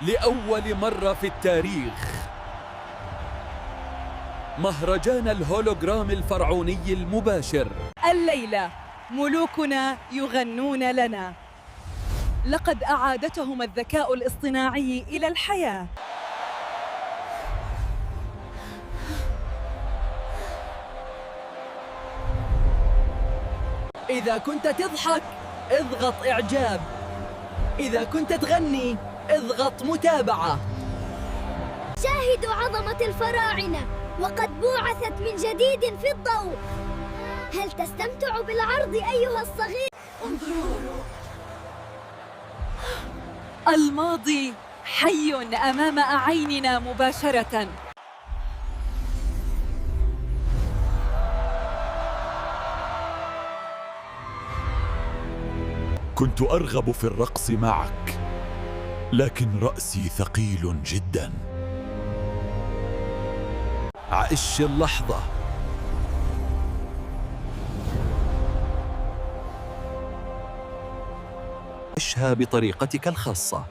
لأول مرة في التاريخ مهرجان الهولوغرام الفرعوني المباشر. الليلة ملوكنا يغنون لنا. لقد أعادتهم الذكاء الاصطناعي إلى الحياة. إذا كنت تضحك اضغط إعجاب، إذا كنت تغني اضغط متابعة. شاهدوا عظمة الفراعنة وقد بعثت من جديد في الضوء. هل تستمتع بالعرض أيها الصغير؟ انظروا، الماضي حي أمام أعيننا مباشرة. كنت أرغب في الرقص معك، لكن رأسي ثقيل جدا. عش اللحظة. عشها بطريقتك الخاصة.